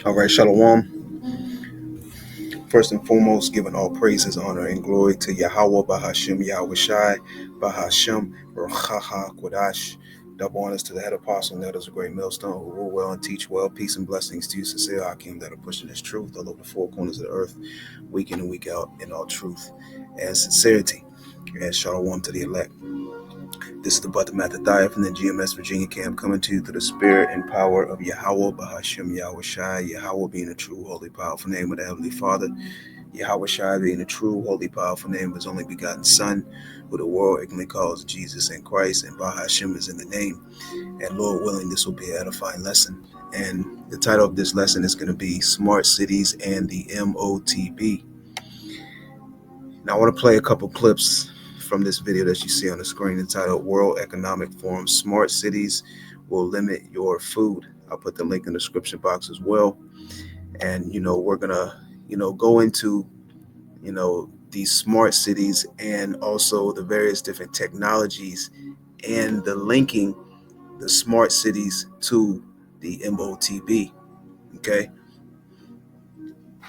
All right, Shalom. First and foremost, giving all praises, honor, and glory to Yahweh, Bahashim, Yahweh Shai, Bahashim, Rachaha, Kodash. Double honors to the head apostle, and that is a great millstone who rule well and teach well. Peace and blessings to you, sincere Hakim, that are pushing this truth all over the four corners of the earth, week in and week out, in all truth and sincerity. And Shalom to the elect. This is the Brother Mattathiah from the GMS Virginia camp, coming to you through the spirit and power of Yahweh, Bahashim, Yahweh Shai, Yahweh being the true, holy, powerful name of the Heavenly Father, Yahweh Shai being the true, holy, powerful name of his only begotten Son, who the world ignorantly calls Jesus and Christ, and Bahashim is in the name. And Lord willing, this will be an edifying lesson. And the title of this lesson is going to be Smart Cities and the M.O.T.B. Now I want to play a couple clips from this video that you see on the screen entitled World Economic Forum Smart Cities Will Limit Your Food. I'll put the link in the description box as well. And, we're going to, go into, these smart cities and also the various different technologies and the linking the smart cities to the M.O.T.B. Okay.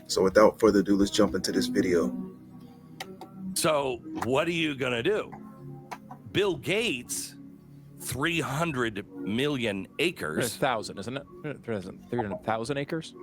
So without further ado, let's jump into this video. So what are you going to do? Bill Gates, 300 million acres. 300,000, isn't it? 300,000 acres?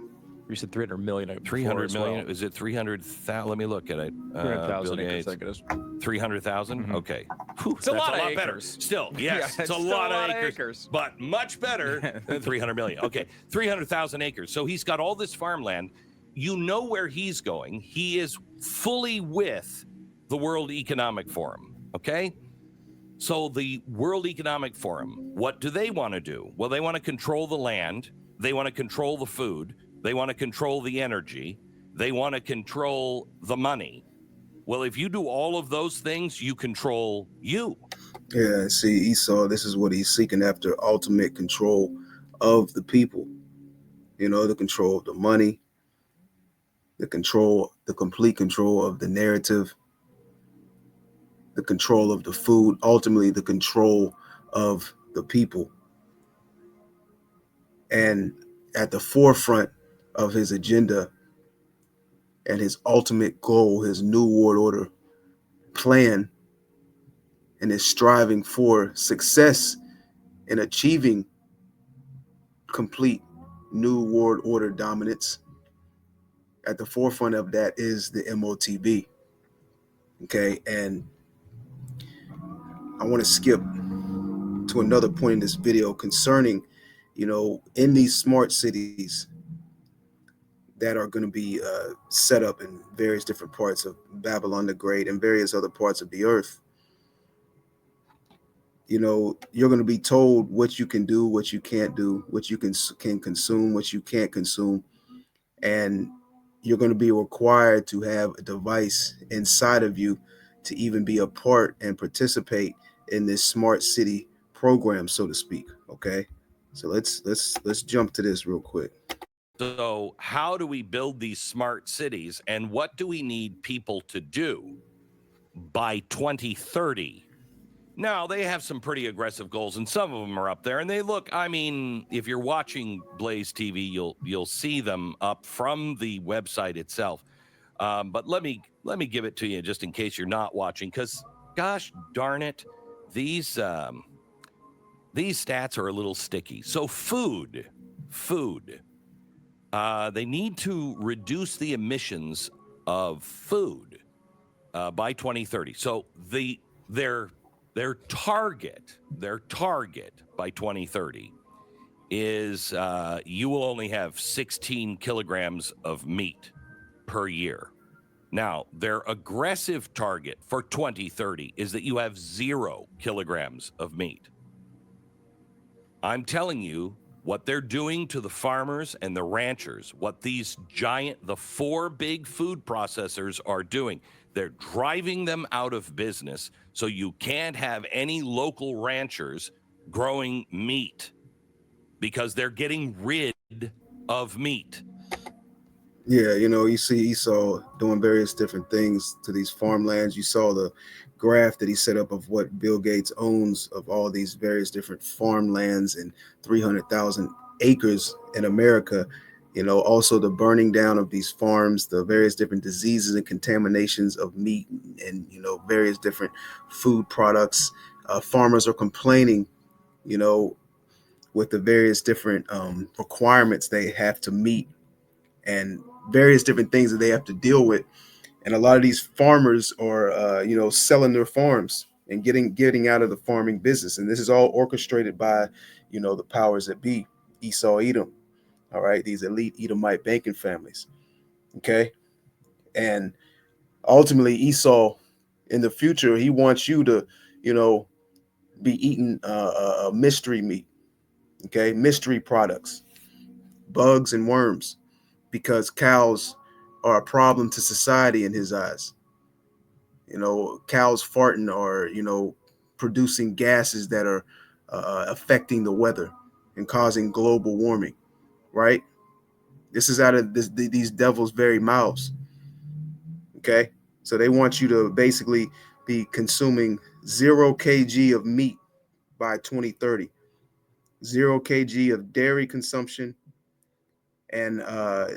You said 300 million. 300 million. Is it 300,000? Let me look at it. 300,000 acres, I think it is. 300,000? Mhm. Okay. Whew, it's a lot of better. Still, yes, Yeah, it's a lot of acres, but much better than 300 million. Okay, 300,000 acres. So he's got all this farmland. You know where he's going. He is fully with the World Economic Forum, okay? So the World Economic Forum, what do they want to do? Well, they want to control the land. They want to control the food. They want to control the energy. They want to control the money. Well, if you do all of those things, you control you. Yeah, see, Esau, this is what he's seeking after, ultimate control of the people. The control of the money, the complete control of the narrative, the control of the food, ultimately the control of the people. And at the forefront of his agenda and his ultimate goal, his New World Order plan, and his striving for success in achieving complete New World Order dominance, at the forefront of that is the M.O.T.B. Okay, and I want to skip to another point in this video concerning, in these smart cities that are going to be set up in various different parts of Babylon the Great and various other parts of the earth. You're going to be told what you can do, what you can't do, what you can consume, what you can't consume, and you're going to be required to have a device inside of you to even be a part and participate in this smart city program, so to speak. Okay, so let's jump to this real quick. So how do we build these smart cities, and what do we need people to do by 2030? Now, they have some pretty aggressive goals, and some of them are up there. And they look, I mean, if you're watching Blaze TV, you'll see them up from the website itself. But let me give it to you just in case you're not watching, because gosh darn it, these stats are a little sticky. So food. They need to reduce the emissions of food by 2030. So their target by 2030 is you will only have 16 kilograms of meat per year. Now, their aggressive target for 2030 is that you have 0 kilograms of meat. I'm telling you what they're doing to the farmers and the ranchers, what the 4 big food processors are doing. They're driving them out of business, so you can't have any local ranchers growing meat because they're getting rid of meat. Yeah, you see Esau doing various different things to these farmlands. You saw the graph that he set up of what Bill Gates owns of all these various different farmlands and 300,000 acres in America. Also the burning down of these farms, the various different diseases and contaminations of meat and various different food products. Farmers are complaining, you know, with the various different requirements they have to meet and various different things that they have to deal with. And a lot of these farmers are, selling their farms and getting out of the farming business. And this is all orchestrated by, the powers that be, Esau, Edom. All right, these elite Edomite banking families. Okay, and ultimately Esau, in the future, he wants you to, you know, be eating mystery meat. Okay, mystery products, bugs and worms, because cows are a problem to society in his eyes. Cows farting or producing gases that are affecting the weather and causing global warming. Right? This is out of these devils' very mouths. Okay, so they want you to basically be consuming 0 kg of meat by 2030, 0 kg of dairy consumption, and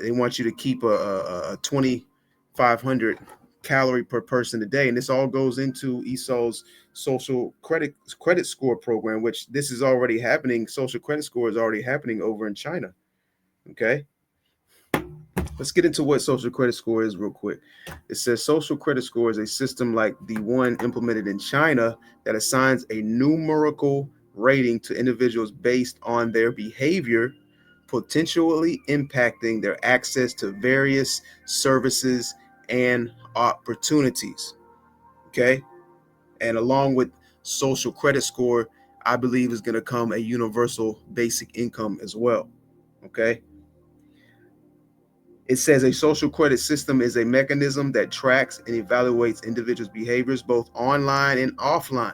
they want you to keep a 2,500 calorie per person a day. And this all goes into Esau's social credit score program, which this is already happening. Social credit score is already happening over in China. Okay, let's get into what social credit score is real quick. It says social credit score is a system like the one implemented in China that assigns a numerical rating to individuals based on their behavior, potentially impacting their access to various services and opportunities. Okay. And along with social credit score, I believe is going to come a universal basic income as well. Okay. It says a social credit system is a mechanism that tracks and evaluates individuals' behaviors both online and offline.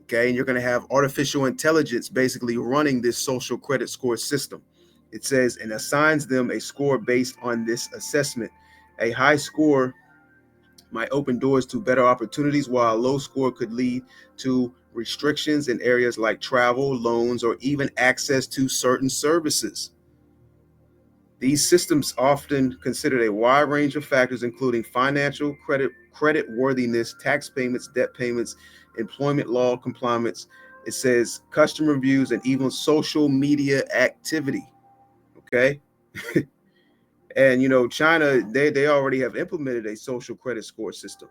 Okay, and you're going to have artificial intelligence basically running this social credit score system. It says and assigns them a score based on this assessment. A high score might open doors to better opportunities, while a low score could lead to restrictions in areas like travel, loans, or even access to certain services. These systems often consider a wide range of factors, including financial credit worthiness, tax payments, debt payments, employment law compliance. It says customer reviews and even social media activity. Okay, and China, they already have implemented a social credit score system.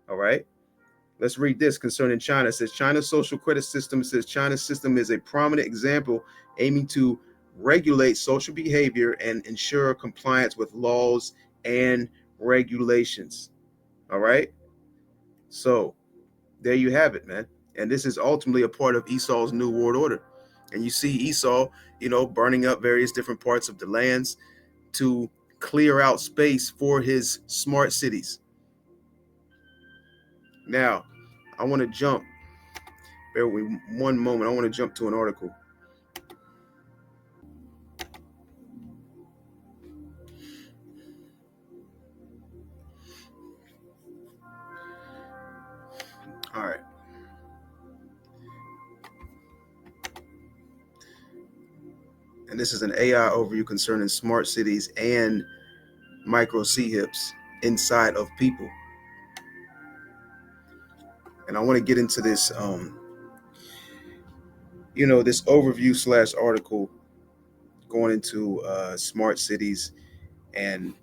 All right. Let's read this concerning China. It says China's social credit system. It says China's system is a prominent example aiming to regulate social behavior and ensure compliance with laws and regulations. All right. So there you have it, man. And this is ultimately a part of Esau's New World Order. And you see Esau, burning up various different parts of the lands to clear out space for his smart cities. Now, I want to jump. Bear with me one moment. I want to jump to an article. All right. And this is an AI overview concerning smart cities and micro CHIPs inside of people. And I want to get into this, this overview slash article going into smart cities and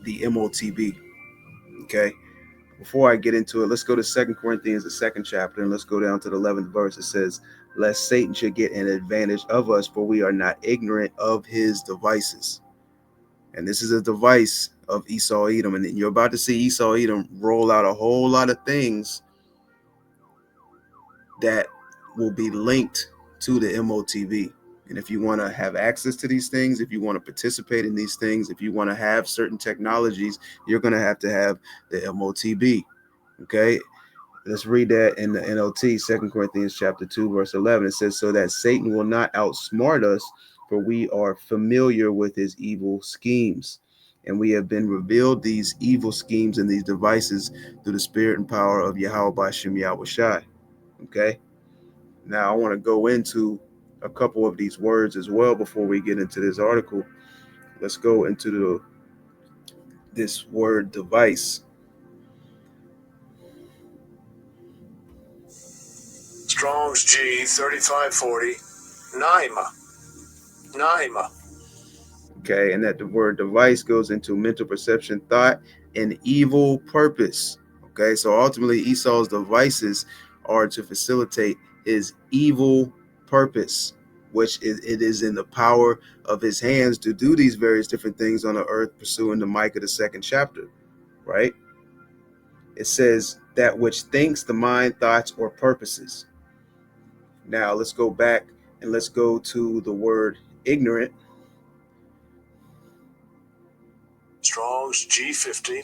the M.O.T.B. Okay. Before I get into it, let's go to 2 Corinthians, the second chapter, and let's go down to the 11th verse. It says, lest Satan should get an advantage of us, for we are not ignorant of his devices. And this is a device of Esau Edom. And you're about to see Esau Edom roll out a whole lot of things that will be linked to the M.O.T.B. And if you want to have access to these things, if you want to participate in these things, if you want to have certain technologies, you're going to have the M.O.T.B. Okay. Let's read that in the NLT, 2 Corinthians chapter 2, verse 11. It says, so that Satan will not outsmart us, for we are familiar with his evil schemes. And we have been revealed these evil schemes and these devices through the spirit and power of Yahweh Bashem Yahweh Shai. Okay. Now I want to go into a couple of these words as well before we get into this article. Let's go into this word device. Strong's G 3540. Naima. Naima. Okay, and that the word device goes into mental perception, thought, and evil purpose. Okay, so ultimately Esau's devices are to facilitate his evil purpose, which it is in the power of his hands to do these various different things on the earth, pursuing the Micah the second chapter, right? It says that which thinks the mind, thoughts, or purposes. Now let's go back and let's go to the word ignorant. Strong's G50.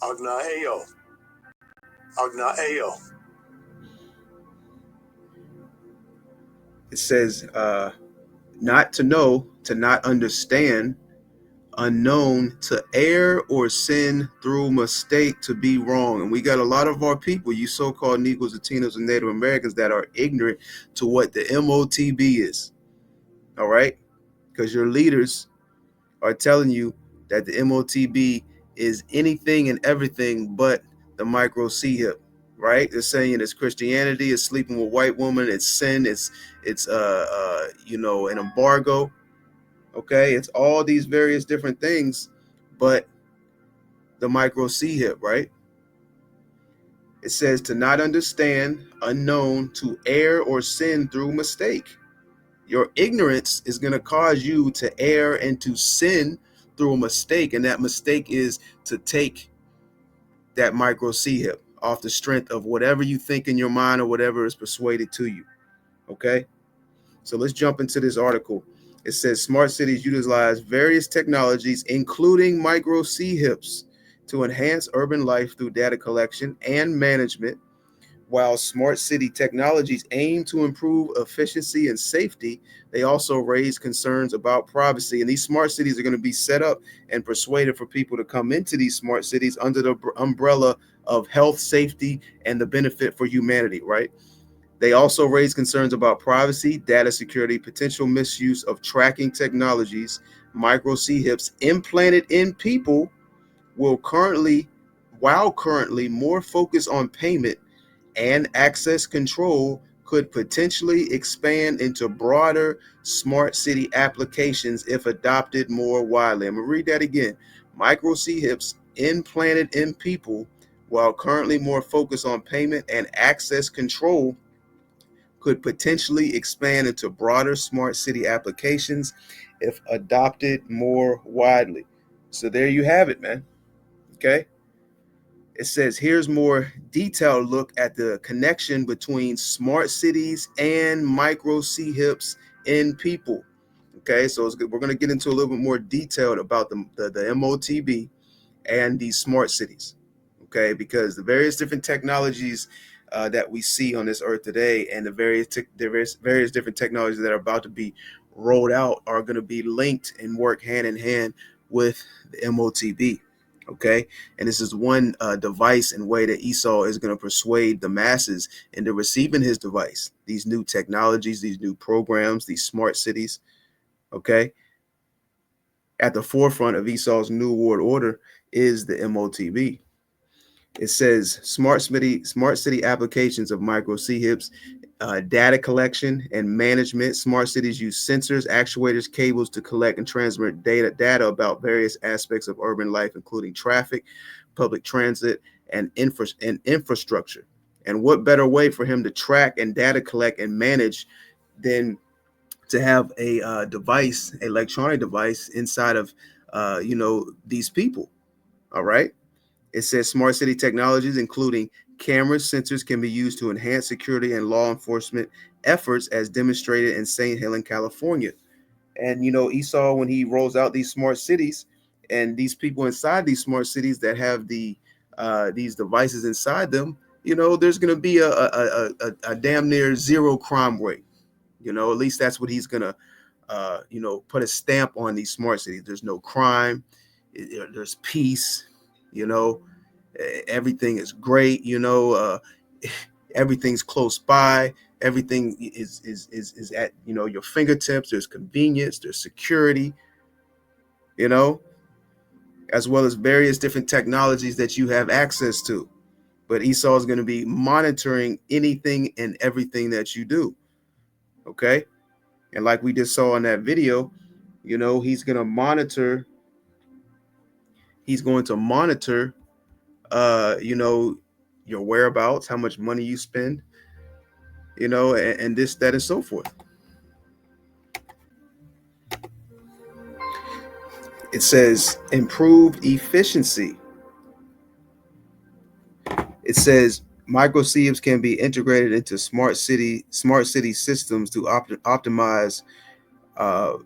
Agnaeo. Agnaeo. It says not to know, to not understand, unknown, to err or sin through mistake, to be wrong. And we got a lot of our people, you so-called Negroes, Latinos, and Native Americans, that are ignorant to what the M.O.T.B is. All right? Because your leaders are telling you that the M.O.T.B is anything and everything but the micro C hip. Right? They're saying it's Christianity, it's sleeping with white women, it's sin, it's an embargo. Okay, it's all these various different things, but the micro C hip, right? It says to not understand, unknown, to err or sin through mistake. Your ignorance is going to cause you to err and to sin through a mistake, and that mistake is to take that micro C hip off the strength of whatever you think in your mind or whatever is persuaded to you. Okay, so let's jump into this article. It says smart cities utilize various technologies, including micro C hips, to enhance urban life through data collection and management. While smart city technologies aim to improve efficiency and safety, they also raise concerns about privacy. And these smart cities are going to be set up and persuaded for people to come into these smart cities under the umbrella of health, safety, and the benefit for humanity, right? They also raise concerns about privacy, data security, potential misuse of tracking technologies. Micro C hips implanted in people will currently, while currently more focused on payment and access control, could potentially expand into broader smart city applications if adopted more widely. I'm going to read that again. Micro C hips implanted in people, while currently more focused on payment and access control, could potentially expand into broader smart city applications if adopted more widely. So there you have it, man. Okay. It says here's more detailed look at the connection between smart cities and micro C hips in people. Okay, so we're going to get into a little bit more detailed about the M.O.T.B and these smart cities. Okay, because the various different technologies that we see on this earth today, and the various different technologies that are about to be rolled out, are going to be linked and work hand in hand with the M.O.T.B. Okay, and this is one device and way that Esau is going to persuade the masses into receiving his device, these new technologies, these new programs, these smart cities. Okay, at the forefront of Esau's new world order is the M.O.T.B. It says smart city applications of micro C hips, data collection and management. Smart cities use sensors, actuators, cables to collect and transmit data about various aspects of urban life, including traffic, public transit, and infrastructure. And what better way for him to track and data collect and manage than to have a device, electronic device inside of these people? All right. It says smart city technologies, including cameras, sensors, can be used to enhance security and law enforcement efforts, as demonstrated in St. Helens, California. And Esau, when he rolls out these smart cities, and these people inside these smart cities that have these devices inside them, there's going to be a damn near zero crime rate. At least that's what he's gonna put a stamp on these smart cities. There's no crime. There's peace. You know, everything is great. Everything's close by. everything is at your fingertips. There's convenience, there's security, you know, as well as various different technologies that you have access to. But Esau is going to be monitoring anything and everything that you do. Okay. And like we just saw in that video, he's going to monitor. He's going to monitor, your whereabouts, how much money you spend, and this, that, and so forth. It says improved efficiency. It says microSieves can be integrated into smart city systems to optimize uh,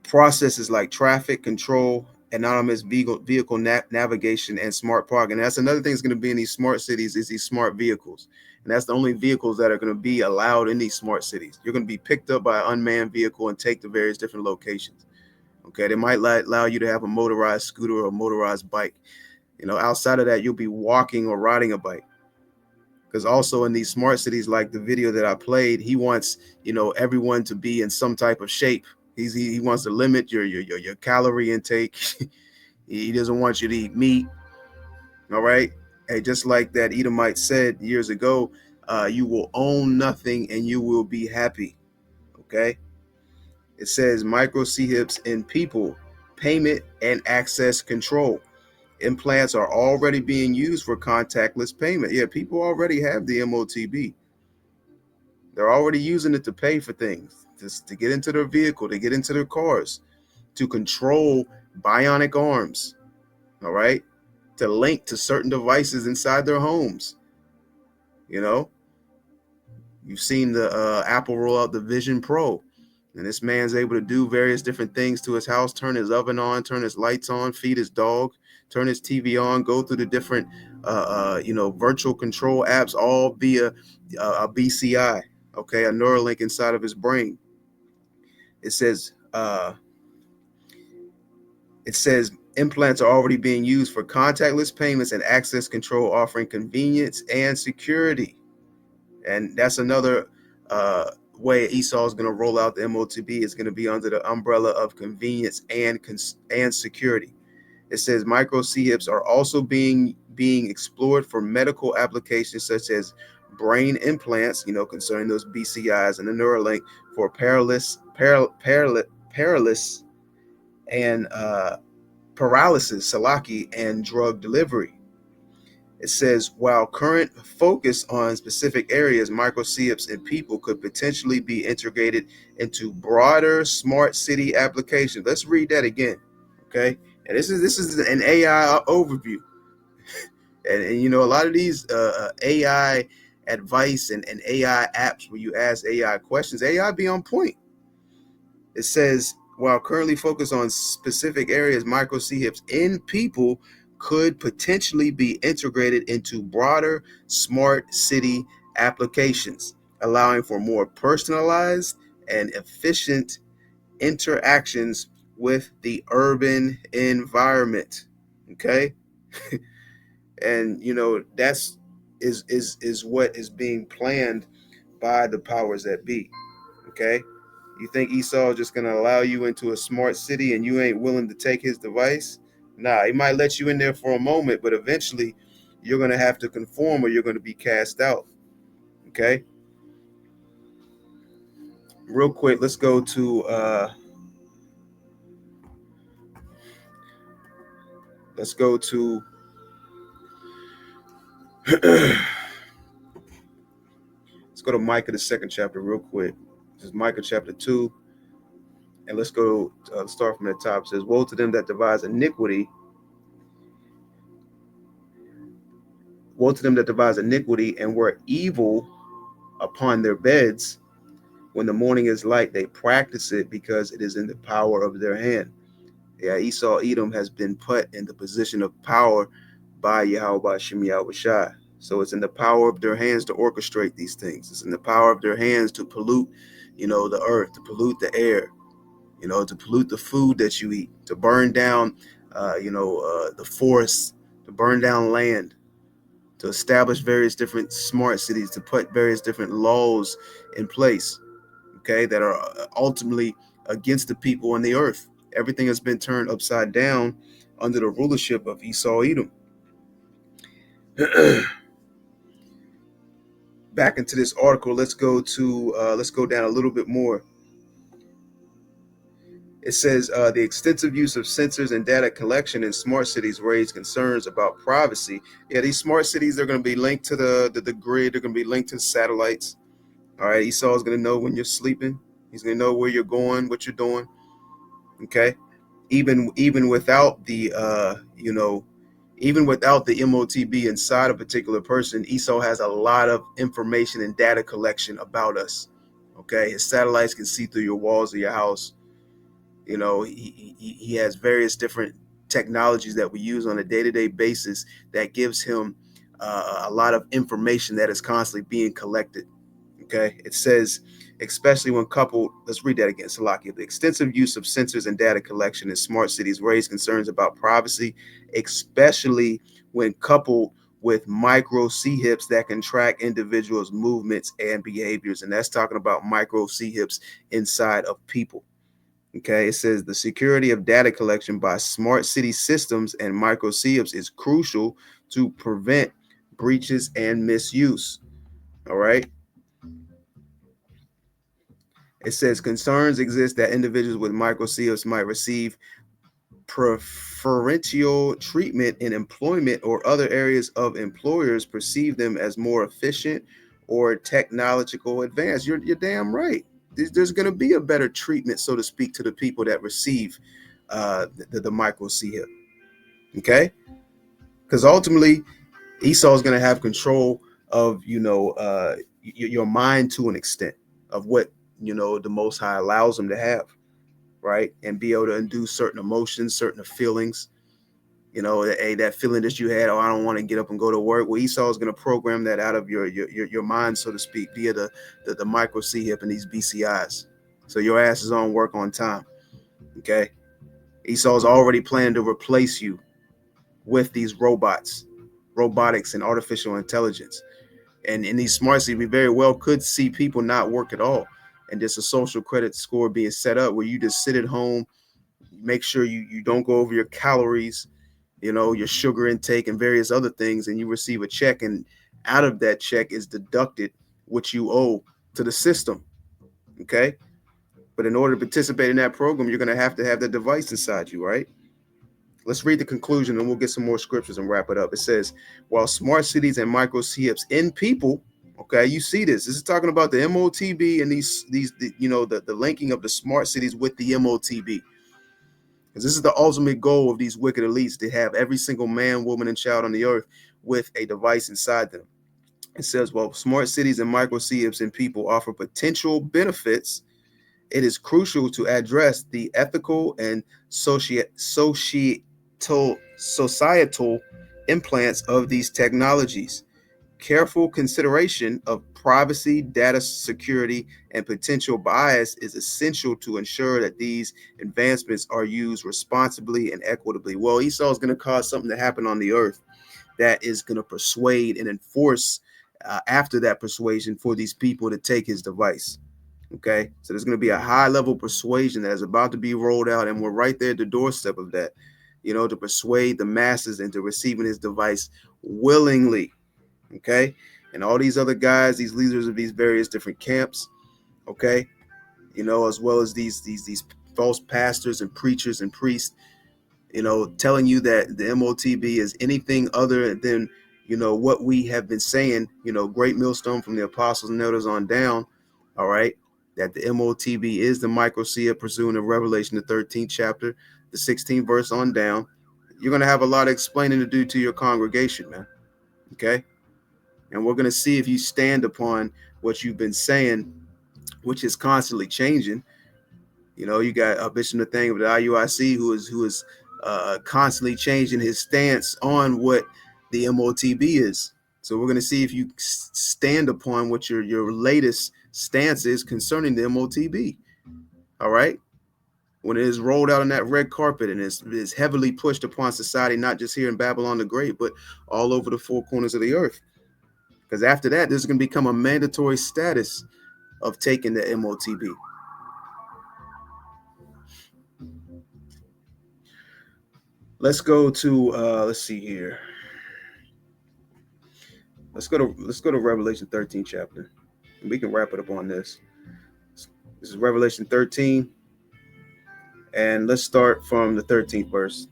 processes like traffic control, autonomous vehicle navigation, and smart parking. And that's another thing that's going to be in these smart cities is these smart vehicles. And that's the only vehicles that are going to be allowed in these smart cities. You're going to be picked up by an unmanned vehicle and take to various different locations. Okay, they might allow you to have a motorized scooter or a motorized bike. Outside of that, you'll be walking or riding a bike. Because also in these smart cities, like the video that I played, he wants everyone to be in some type of shape. He wants to limit your calorie intake. He doesn't want you to eat meat. All right. Hey, just like that Edomite said years ago, you will own nothing and you will be happy. Okay. It says microchips in people, payment and access control. Implants are already being used for contactless payment. Yeah, people already have the M.O.T.B. They're already using it to pay for things, to get into their vehicle, to get into their cars, to control bionic arms, all right, to link to certain devices inside their homes. You've seen the Apple roll out the Vision Pro, and this man's able to do various different things to his house: turn his oven on, turn his lights on, feed his dog, turn his TV on, go through the different virtual control apps, all via a BCI, okay, a Neuralink inside of his brain. It says implants are already being used for contactless payments and access control, offering convenience and security. And that's another way Esau is going to roll out the M.O.T.B. is going to be under the umbrella of convenience and security. It says microchips are also being explored for medical applications such as brain implants, concerning those BCIs and the Neuralink for paralysis and paralysis, Salaki, and drug delivery. It says, while current focus on specific areas, microchips in people could potentially be integrated into broader smart city applications. Let's read that again, okay? And this is an AI overview, and a lot of these AI advice and AI apps where you ask AI questions, AI be on point. It says, while currently focused on specific areas, microchips in people could potentially be integrated into broader smart city applications, allowing for more personalized and efficient interactions with the urban environment. Okay. And that's is what is being planned by the powers that be. Okay. You think Esau is just going to allow you into a smart city and you ain't willing to take his device? Nah, he might let you in there for a moment, but eventually you're going to have to conform or you're going to be cast out. Okay. Real quick, let's go to let's go to let's go to Micah the second chapter real quick. This is Micah chapter 2, and let's go start from the top. It says, woe to them that devise iniquity. Woe to them that devise iniquity and were evil upon their beds. When the morning is light, they practice it because it is in the power of their hand. Yeah, Esau Edom has been put in the position of power by Yahweh Shem Yahweh. So it's in the power of their hands to orchestrate these things. It's in the power of their hands to pollute, the earth, to pollute the air, to pollute the food that you eat, to burn down, the forests, to burn down land, to establish various different smart cities, to put various different laws in place, okay, that are ultimately against the people on the earth. Everything has been turned upside down under the rulership of Esau Edom. Back into this article, let's go down a little bit more. It says the extensive use of sensors and data collection in smart cities raise concerns about privacy. Yeah, these smart cities are going to be linked to the grid. They're going to be linked to the satellites. All right, Esau is going to know when you're sleeping. He's going to know where you're going, what you're doing. Okay, even without the even without the M.O.T.B inside a particular person, Esau has a lot of information and data collection about us. Okay, his satellites can see through your walls of your house. You know, he has various different technologies that we use on a day-to-day basis that gives him a lot of information that is constantly being collected. Okay, it says, especially when coupled, let's read that again, Salakia. The extensive use of sensors and data collection in smart cities raise concerns about privacy, especially when coupled with micro CHIPs that can track individuals' movements and behaviors. And that's talking about micro CHIPs inside of people. Okay, it says the security of data collection by smart city systems and micro CHIPs is crucial to prevent breaches and misuse. All right. It says concerns exist that individuals with micro CHIPs might receive preferential treatment in employment or other areas of employers perceive them as more efficient or technological advanced. You're damn right. There's going to be a better treatment, so to speak, to the people that receive the micro CHIP. Okay, because ultimately Esau is going to have control of your mind to an extent of what the Most High allows him to have, right? And be able to induce certain emotions, certain feelings. Hey, that feeling that you had, oh, I don't want to get up and go to work. Well, Esau is going to program that out of your mind, so to speak, via the micro CHIP and these BCIs. So your ass is on work on time. Okay, Esau's already planning to replace you with these robotics and artificial intelligence. And in these smart cities, we very well could see people not work at all. And just a social credit score being set up where you just sit at home, make sure you don't go over your calories, your sugar intake and various other things, and you receive a check, and out of that check is deducted what you owe to the system. Okay. But in order to participate in that program, you're going to have the device inside you, right? Let's read the conclusion and we'll get some more scriptures and wrap it up. It says, while smart cities and micro CHIPs in people, okay, you see this. This is talking about the M.O.T.B and the linking of the smart cities with the M.O.T.B. Because this is the ultimate goal of these wicked elites, to have every single man, woman, and child on the earth with a device inside them. It says, well, smart cities and micro CHIPs in people offer potential benefits. It is crucial to address the ethical and societal implants of these technologies. Careful consideration of privacy, data security, and potential bias is essential to ensure that these advancements are used responsibly and equitably. Well, Esau is going to cause something to happen on the earth that is going to persuade and enforce after that persuasion for these people to take his device. Okay, so there's going to be a high level persuasion that is about to be rolled out, and we're right there at the doorstep of that, to persuade the masses into receiving his device willingly. Okay, and all these other guys, these leaders of these various different camps, okay, as well as these false pastors and preachers and priests, telling you that the M.O.T.B is anything other than what we have been saying, great millstone from the apostles and elders on down. All right, that the M.O.T.B is the micro CHIP pursuing of Revelation, the 13th chapter, the 16th verse on down. You're going to have a lot of explaining to do to your congregation, man. Okay, and we're going to see if you stand upon what you've been saying, which is constantly changing. You got Bishop Nathaniel of the IUIC who is constantly changing his stance on what the M.O.T.B is. So we're going to see if you stand upon what your latest stance is concerning the M.O.T.B. All right. when it is rolled out on that red carpet and is heavily pushed upon society, not just here in Babylon the Great, but all over the four corners of the earth. Because after that, this is going to become a mandatory status of taking the M.O.T.B. Let's go to let's see here. Let's go to Revelation 13 chapter. And we can wrap it up on this. This is Revelation 13, and let's start from the 13th verse.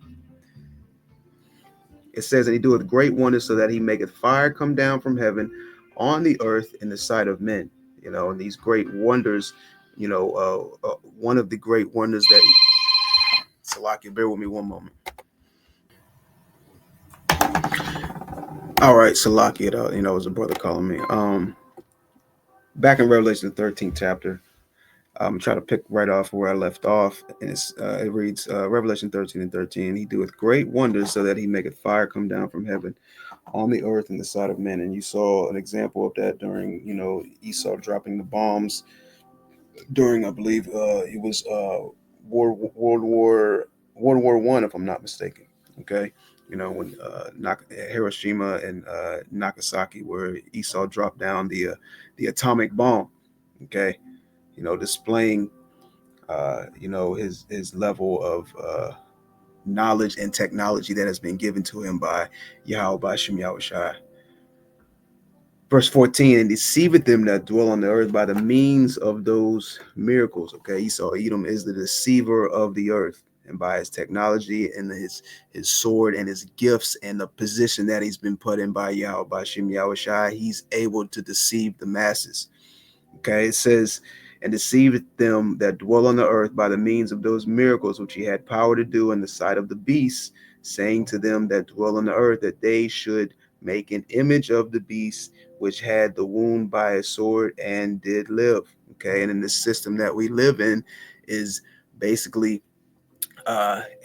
It says, "And he doeth great wonders, so that he maketh fire come down from heaven on the earth in the sight of men." And these great wonders. One of the great wonders that. Salaki, bear with me one moment. All right, Salaki, it was a brother calling me. Back in Revelation the 13th chapter, I'm trying to pick right off where I left off, and it reads Revelation 13 and 13. He doeth great wonders, so that he maketh fire come down from heaven on the earth in the sight of men. And you saw an example of that during, Esau dropping the bombs during, I believe, it was World War One, if I'm not mistaken. Okay, when Hiroshima and Nagasaki, where Esau dropped down the atomic bomb. Okay, displaying his level of knowledge and technology that has been given to him by Yahweh by Shem Yahushai. Verse 14, and deceiveth them that dwell on the earth by the means of those miracles. Okay, Esau, Edom, is the deceiver of the earth. And by his technology and his sword and his gifts and the position that he's been put in by Yahweh, by Shem Yahushai, he's able to deceive the masses. Okay, it says, and deceiveth them that dwell on the earth by the means of those miracles which he had power to do in the sight of the beasts, saying to them that dwell on the earth that they should make an image of the beast which had the wound by a sword and did live. Okay, and in this system that we live in is basically a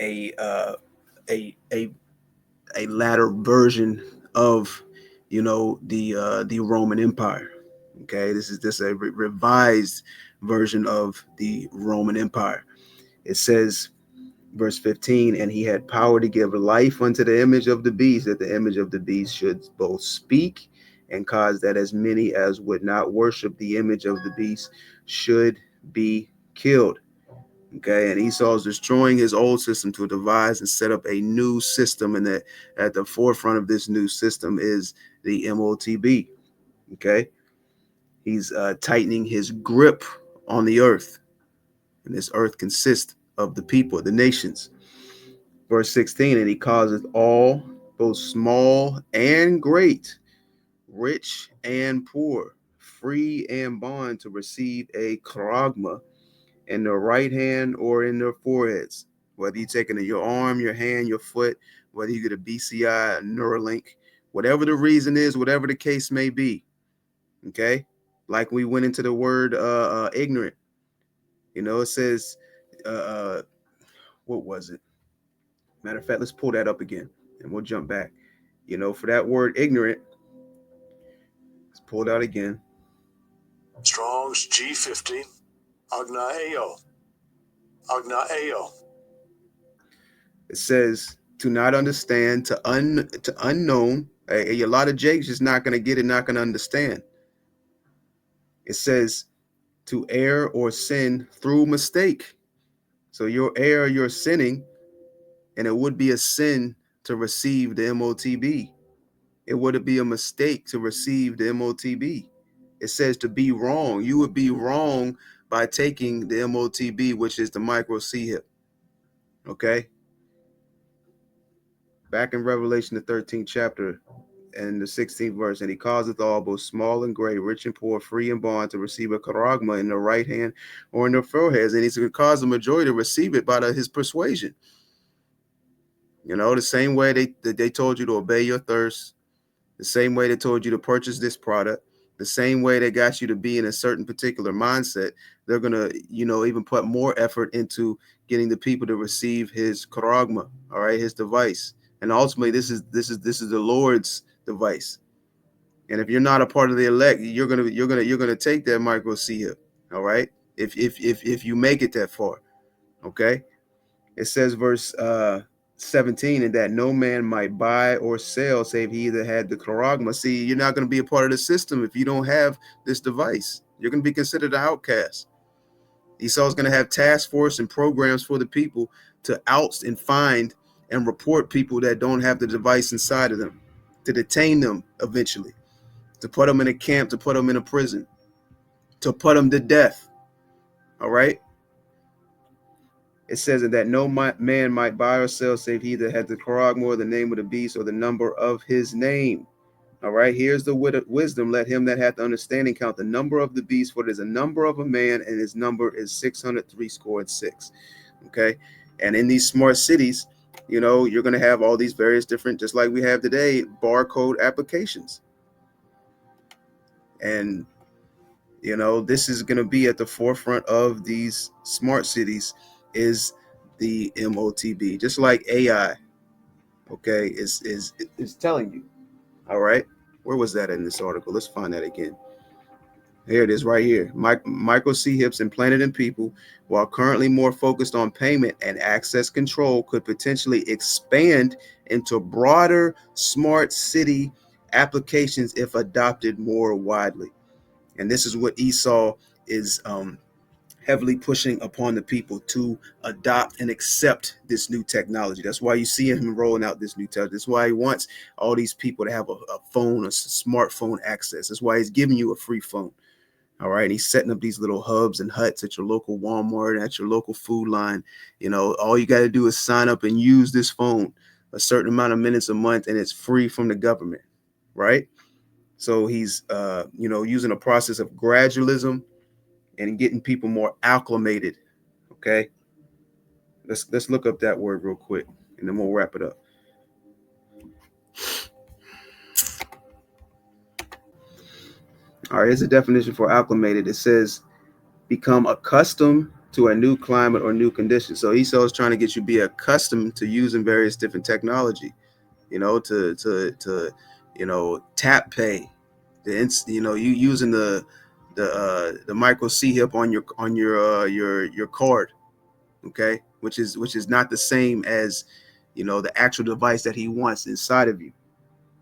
latter version of the Roman Empire. Okay, this is a revised version of the Roman Empire. It says, verse 15, and he had power to give life unto the image of the beast, that the image of the beast should both speak and cause that as many as would not worship the image of the beast should be killed. Okay, and Esau is destroying his old system to devise and set up a new system, and that at the forefront of this new system is the M.O.T.B. Okay, he's tightening his grip on the earth, and this earth consists of the people, the nations. Verse 16, and he causeth all, both small and great, rich and poor, free and bond, to receive a charagma in their right hand or in their foreheads. Whether you take it in your arm, your hand, your foot, whether you get a BCI, a Neuralink, whatever the reason is, whatever the case may be. Okay, like we went into the word ignorant. It says, what was it? Matter of fact, let's pull that up again, and we'll jump back. For that word ignorant, let's pull it out again. Strong's G50. Agnaeo. Agnaeo. It says to not understand, to unknown. A lot of Jakes just not going to get it, not going to understand. It says to err or sin through mistake. So your error, you're sinning, and it would be a sin to receive the M.O.T.B. It would be a mistake to receive the M.O.T.B. It says to be wrong. You would be wrong by taking the M.O.T.B, which is the micro C hip. Okay? Back in Revelation, the 13th chapter, and the 16th verse, and he causeth all, both small and great, rich and poor, free and bond, to receive a charagma in their right hand or in their foreheads. And he's going to cause the majority to receive it by his persuasion. The same way they told you to obey your thirst, the same way they told you to purchase this product, the same way they got you to be in a certain particular mindset, they're going to, even put more effort into getting the people to receive his charagma, all right, his device. And ultimately, this is the Lord's device. And if you're not a part of the elect, you're gonna take that micro C hip, all right. If you make it that far, Okay. It says verse 17, and that no man might buy or sell save he either had the charagma. See, you're not going to be a part of the system if you don't have this device. You're going to be considered an outcast. Esau's going to have task force and programs for the people to oust and find and report people that don't have the device inside of them, to detain them eventually, to put them in a camp, to put them in a prison, to put them to death. All right. It says that no man might buy or sell save he that had the charagma, or the name of the beast, or the number of his name. All right, here's the wisdom. Let him that hath understanding count the number of the beast, for it is a number of a man, and his number is 603 scored 6. Okay, and in these smart cities, you know, you're going to have all these various different, just like we have today, barcode applications. And, you know, this is going to be at the forefront of these smart cities is the M.O.T.B. Just like AI, okay, is telling you. All right, where was that in this article? Let's find that again. Here it is right here. Micro C-hips implanted in people, while currently more focused on payment and access control, could potentially expand into broader smart city applications if adopted more widely. And this is what Esau is heavily pushing upon the people to adopt and accept this new technology. That's why you see him rolling out this new technology. That's why he wants all these people to have a phone, a smartphone access. That's why he's giving you a free phone. All right. And he's setting up these little hubs and huts at your local Walmart, at your local Food Line. You know, all you got to do is sign up and use this phone a certain amount of minutes a month, and it's free from the government. Right. So he's, you know, using a process of gradualism and getting people more acclimated. Okay. Let's look up that word real quick, and then we'll wrap it up. All right, here's a definition for acclimated. It says become accustomed to a new climate or new conditions. So Esau is trying to get you to be accustomed to using various different technology, you know, to you know, tap pay, you know, you using the micro C hip on your card, okay, which is not the same as, you know, the actual device that he wants inside of you,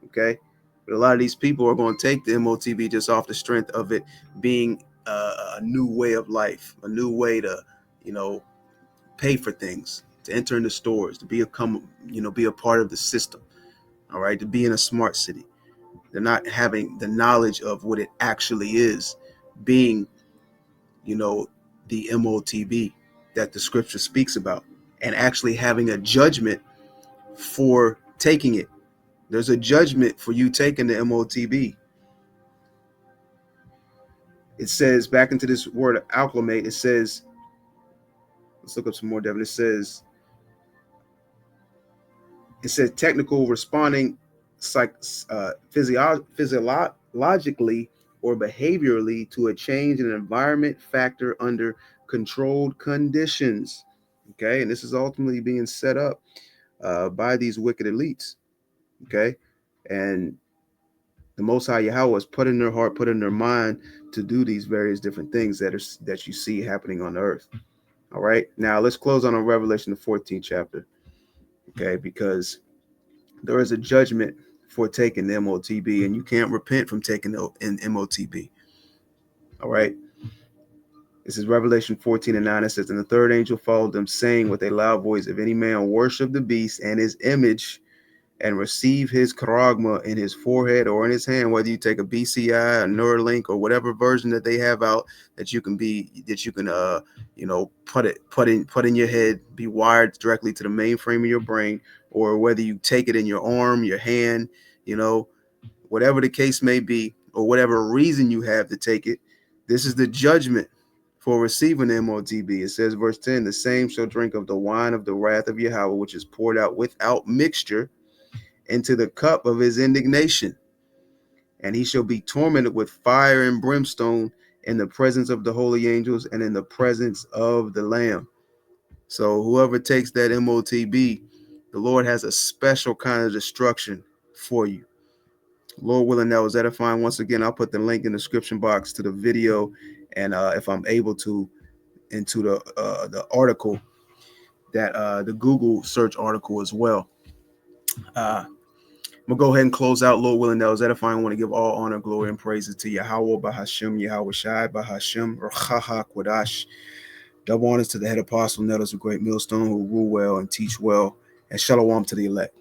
okay. But a lot of these people are going to take the M.O.T.B just off the strength of it being a new way of life, a new way to, you know, pay for things, to enter into stores, to become, you know, be a part of the system. All right, to be in a smart city. They're not having the knowledge of what it actually is, being, you know, the M.O.T.B that the scripture speaks about, and actually having a judgment for taking it. There's a judgment for you taking the M.O.T.B. It says, back into this word acclimate, it says, let's look up some more, Devin. It says technical responding physiologically or behaviorally to a change in an environment factor under controlled conditions. Okay, and this is ultimately being set up by these wicked elites. Okay, and the Most High Yahweh is put in their heart, put in their mind to do these various different things that you see happening on the earth. All right, now let's close on Revelation the 14th chapter. Okay, because there is a judgment for taking the M.O.T.B, and you can't repent from taking the M.O.T.B. All right. This is Revelation 14:9. It says, and the third angel followed them, saying with a loud voice, if any man worship the beast and his image and receive his charagma in his forehead or in his hand, whether you take a BCI, a Neuralink, or whatever version that they have out that you can you know, put in your head, be wired directly to the mainframe of your brain, or whether you take it in your arm, your hand, you know, whatever the case may be, or whatever reason you have to take it, this is the judgment for receiving the M.O.T.B. It says, verse 10, the same shall drink of the wine of the wrath of Yahweh, which is poured out without mixture into the cup of his indignation. And he shall be tormented with fire and brimstone in the presence of the holy angels and in the presence of the Lamb. So whoever takes that M.O.T.B, the Lord has a special kind of destruction for you. Lord willing, that was edifying. Once again, I'll put the link in the description box to the video, and if I'm able to, into the article the Google search article as well. I'm gonna go ahead and close out, Lord willing. That was edifying. I want to give all honor, glory, and praises to Yahweh, Bahashim, Yahweh Shai, Bahashim, Rachaha, Quadash. Double honors to the head apostle, Nettles, a great millstone who rule well and teach well, and shalom to the elect.